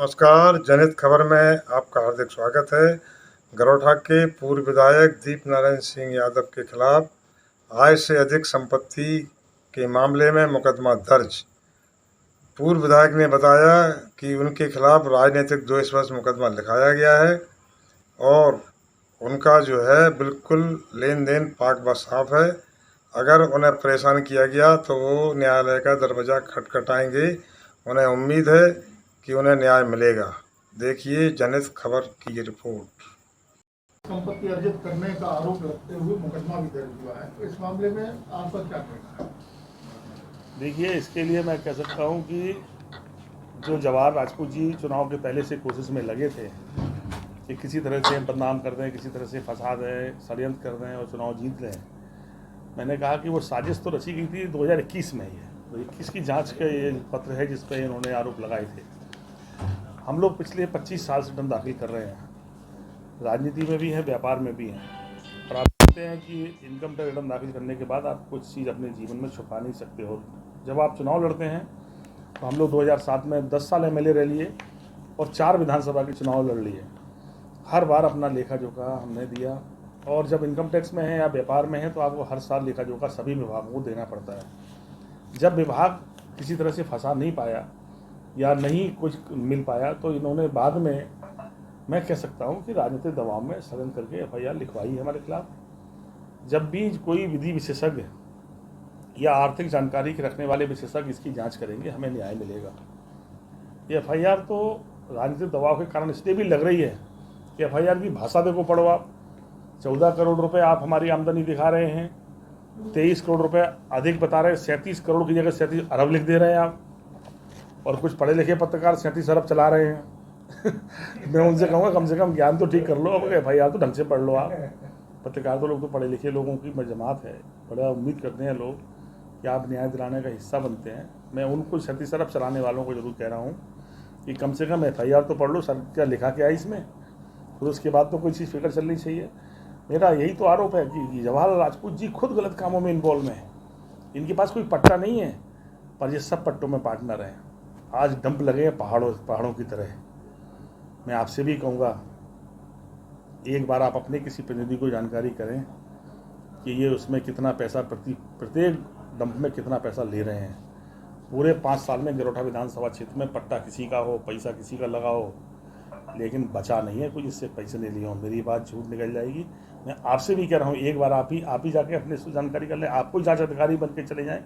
नमस्कार, जनहित खबर में आपका हार्दिक स्वागत है। गरोठा के पूर्व विधायक दीप नारायण सिंह यादव के खिलाफ आय से अधिक संपत्ति के मामले में मुकदमा दर्ज। पूर्व विधायक ने बताया कि उनके खिलाफ राजनीतिक द्वेषवश मुकदमा लिखाया गया है और उनका जो है बिल्कुल लेन देन पाक व साफ है। अगर उन्हें परेशान किया गया तो वो न्यायालय का दरवाज़ा खटखटाएंगे। उन्हें उम्मीद है कि उन्हें न्याय मिलेगा। देखिए जनहित खबर की ये रिपोर्ट। संपत्ति अर्जित करने का आरोप लगते हुए मुकदमा भी दर्ज हुआ है, तो इस मामले में आपका क्या कहना है? देखिए, इसके लिए मैं कह सकता हूं कि जो जवाहर राजपूत जी चुनाव के पहले से कोशिश में लगे थे कि किसी तरह से बदनाम कर दें, किसी तरह से फंसा दें, षड्यंत्र कर दें और चुनाव जीत लें। मैंने कहा कि वो साजिश तो रची गई थी 2021 में। ये तो 21 की जांच का ये पत्र है जिस पर इन्होंने आरोप लगाए थे। हम लोग पिछले 25 साल से रिटर्न दाखिल कर रहे हैं, राजनीति में भी हैं, व्यापार में भी हैं। और आप कहते हैं कि इनकम टैक्स रिटर्न दाखिल करने के बाद आप कुछ चीज़ अपने जीवन में छुपा नहीं सकते हो। जब आप चुनाव लड़ते हैं तो हम लोग 2007 में 10 साल एमएलए रह लिए और 4 विधानसभा के चुनाव लड़ लिए। हर बार अपना लेखा जोखा हमने दिया। और जब इनकम टैक्स में है या व्यापार में है तो आपको हर साल लेखा जोखा सभी विभागों को देना पड़ता है। जब विभाग किसी तरह से फंसा नहीं पाया या नहीं कुछ मिल पाया तो इन्होंने बाद में, मैं कह सकता हूं कि राजनीतिक दबाव में षड्यंत्र करके एफआईआर लिखवाई है हमारे खिलाफ। जब भी कोई विधि विशेषज्ञ या आर्थिक जानकारी के रखने वाले विशेषज्ञ इसकी जांच करेंगे, हमें न्याय मिलेगा। ये एफआईआर तो राजनीतिक दबाव के कारण इसलिए भी लग रही है कि एफआईआर की भाषा देखो, पढ़ो आप। 14 करोड़ रुपए आप हमारी आमदनी दिखा रहे हैं, 23 करोड़ रुपए अधिक बता रहे हैं, 37 करोड़ की जगह 37 अरब लिख दे रहे हैं आप। और कुछ पढ़े लिखे पत्रकार 37 अरब चला रहे हैं। मैं उनसे कहूँगा कम से कम ज्ञान तो ठीक कर लो, अब एफआईआर तो ढंग से पढ़ लो आप। पत्रकार तो लोग तो पढ़े लिखे लोगों की जमात है, बड़ा उम्मीद करते हैं लोग कि आप न्याय दिलाने का हिस्सा बनते हैं। मैं उनको 37 अरब चलाने वालों को जरूर कह रहा हूँ कि कम से कम एफआईआर तो पढ़ लो, सर क्या लिखा क्या है इसमें, फिर उसके बाद तो कोई चीज़ फिक्र चलनी चाहिए। मेरा यही तो आरोप है कि जवाहर राजपूत जी खुद गलत कामों में इन्वॉल्व हैं। इनके पास कोई पट्टा नहीं है, पर ये सब पट्टों में पार्टनर हैं। आज डंप लगे हैं पहाड़ों की तरह। मैं आपसे भी कहूँगा, एक बार आप अपने किसी प्रतिनिधि को जानकारी करें कि ये उसमें कितना पैसा प्रत्येक डंप में कितना पैसा ले रहे हैं। पूरे 5 साल में गरोठा विधानसभा क्षेत्र में पट्टा किसी का हो, पैसा किसी का लगा हो, लेकिन बचा नहीं है कोई जिससे पैसे ले लिए हो। मेरी बात झूठ निकल जाएगी। मैं आपसे भी कह रहा हूँ, एक बार आप ही जाके अपने से जानकारी कर लें। आपको जांच अधिकारी बन के चले जाएं,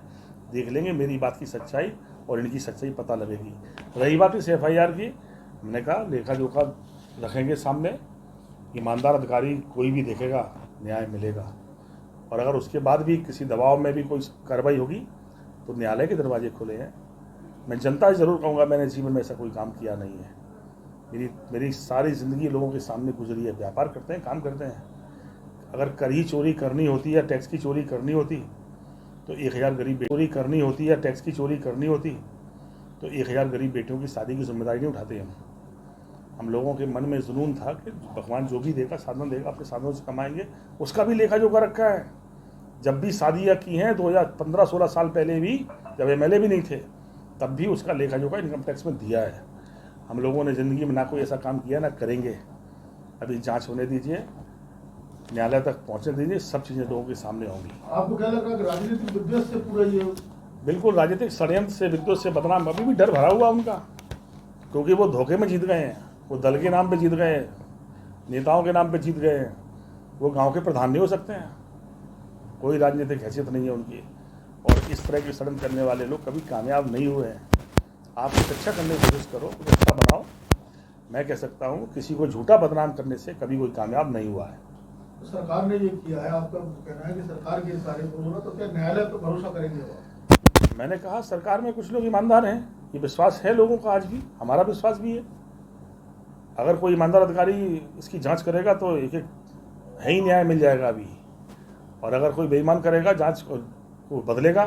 देख लेंगे मेरी बात की सच्चाई और इनकी सच्चाई पता लगेगी। रही बात इस एफआईआर की, हमने कहा लेखा जोखा रखेंगे सामने, ईमानदार अधिकारी कोई भी देखेगा, न्याय मिलेगा। और अगर उसके बाद भी किसी दबाव में भी कोई कार्रवाई होगी तो न्यायालय के दरवाजे खुले हैं। मैं जनता से ज़रूर कहूँगा, मैंने जीवन में ऐसा कोई काम किया नहीं है। मेरी सारी ज़िंदगी लोगों के सामने गुजरी है। व्यापार करते हैं, काम करते हैं। अगर कर ही चोरी करनी होती या टैक्स की चोरी करनी होती तो 1000 गरीब चोरी करनी होती या टैक्स की चोरी करनी होती तो 1000 गरीब बेटियों की शादी की जिम्मेदारी नहीं उठाते हम लोगों के मन में जुनून था कि भगवान जो भी देगा, साधन देगा, अपने साधनों से कमाएंगे। उसका भी लेखा जोखा रखा है। जब भी शादियाँ की हैं 2015-16 साल पहले भी, जब एमएलए भी नहीं थे, तब भी उसका लेखा जोखा इनकम टैक्स में दिया है। हम लोगों ने ज़िंदगी में ना कोई ऐसा काम किया ना करेंगे। अभी जांच होने दीजिए, न्यायालय तक पहुंचने दीजिए, सब चीज़ें लोगों के सामने होंगी। आपको क्या लग रहा है कि राजनीतिक विद्वेष से पूरा ये? बिल्कुल, राजनीतिक षड्यंत्र से, विद्वेष से बदनाम। अभी भी डर भरा हुआ उनका, क्योंकि वो धोखे में जीत गए हैं। वो दल के नाम पे जीत गए, नेताओं के नाम पे जीत गए। वो गांव के प्रधान नहीं हो सकते हैं, कोई राजनीतिक हैसियत नहीं है उनकी। और इस तरह के षड्यंत्र करने वाले लोग कभी कामयाब नहीं हुए हैं। आप कुछ अच्छा करने की कोशिश करो, कुछ अच्छा बनाओ। मैं कह सकता हूँ किसी को झूठा बदनाम करने से कभी कोई कामयाब नहीं हुआ है। तो सरकार ने ये किया है, आपका कहना है कि सरकार के सारे बोलो, तो क्या न्यायालय पर भरोसा करेंगे? मैंने कहा सरकार में कुछ लोग ईमानदार हैं, ये विश्वास है लोगों का आज भी, हमारा विश्वास भी है। अगर कोई ईमानदार अधिकारी इसकी जांच करेगा तो एक है ही न्याय मिल जाएगा अभी। और अगर कोई बेईमान करेगा, जांच को बदलेगा,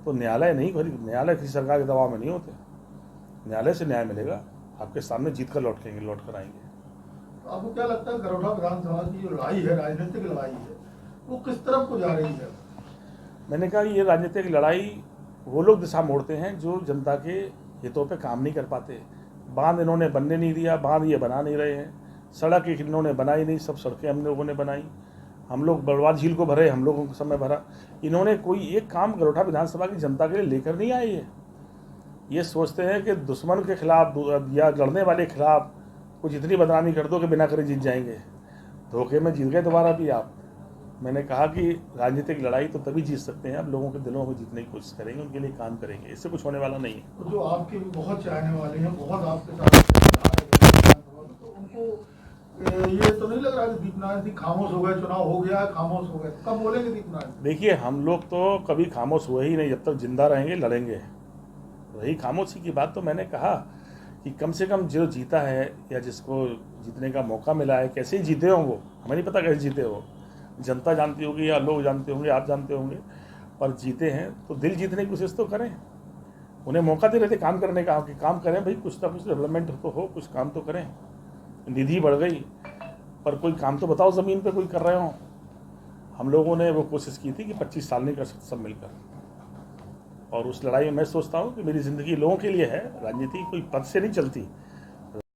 तो न्यायालय किसी सरकार के दबाव में नहीं होते। न्यायालय से न्याय मिलेगा, आपके सामने जीत कर लौट कर आएंगे। तो आपको क्या लगता है गरोठा विधानसभा की जो लड़ाई है, राजनीतिक लड़ाई है, वो किस तरफ को जा रही है? मैंने कहा ये राजनीतिक लड़ाई वो लोग दिशा मोड़ते हैं जो जनता के हितों पे काम नहीं कर पाते, बांध इन्होंने बनने नहीं दिया, बांध ये बना नहीं रहे हैं, सड़क एक इन्होंने बनाई नहीं, सब सड़कें हम लोगों ने बनाई। हम लोग बड़वाल झील को भरे, हम लोगों के समय भरा। इन्होंने कोई एक काम गरोठा विधानसभा की जनता के लिए लेकर नहीं आए है। ये सोचते हैं कि दुश्मन के खिलाफ या लड़ने वाले के खिलाफ कुछ इतनी बदनामी कर दो कि बिना करे जीत जाएंगे। धोखे में जीत गए दोबारा भी आप। मैंने कहा कि राजनीतिक लड़ाई तो तभी जीत सकते हैं, आप लोगों के दिलों को जीतने की कोशिश करेंगे, उनके लिए काम करेंगे, इससे कुछ होने वाला नहीं है। तो जो आपके भी बहुत चाहने वाले हैं, बहुत आपके साथ, तो उनको ये तो नहीं लग रहा कि दीपनारायण सिंह खामोश हो गए, चुनाव हो गया, खामोश हो गए? कब बोलेंगे दीपनारायण? देखिए, हम लोग तो कभी खामोश हुए ही नहीं, जब तक जिंदा रहेंगे लड़ेंगे। रही खामोशी की बात, तो मैंने कहा कि कम से कम जो जीता है या जिसको जीतने का मौका मिला है, कैसे ही जीते हों वो, हमें नहीं पता कैसे जीते हो, जनता जानती होगी या लोग जानते होंगे, आप जानते होंगे, पर जीते हैं तो दिल जीतने की कोशिश तो करें। उन्हें मौका दे रहे थे काम करने का कि काम करें भाई, कुछ ना कुछ डेवलपमेंट तो हो, कुछ काम तो करें। निधि बढ़ गई, पर कोई काम तो बताओ ज़मीन पे कोई कर रहे हो। हम लोगों ने वो कोशिश की थी कि 25 साल नहीं कर सकते सब मिलकर, और उस लड़ाई में मैं सोचता हूँ कि मेरी ज़िंदगी लोगों के लिए है। राजनीति कोई पद से नहीं चलती,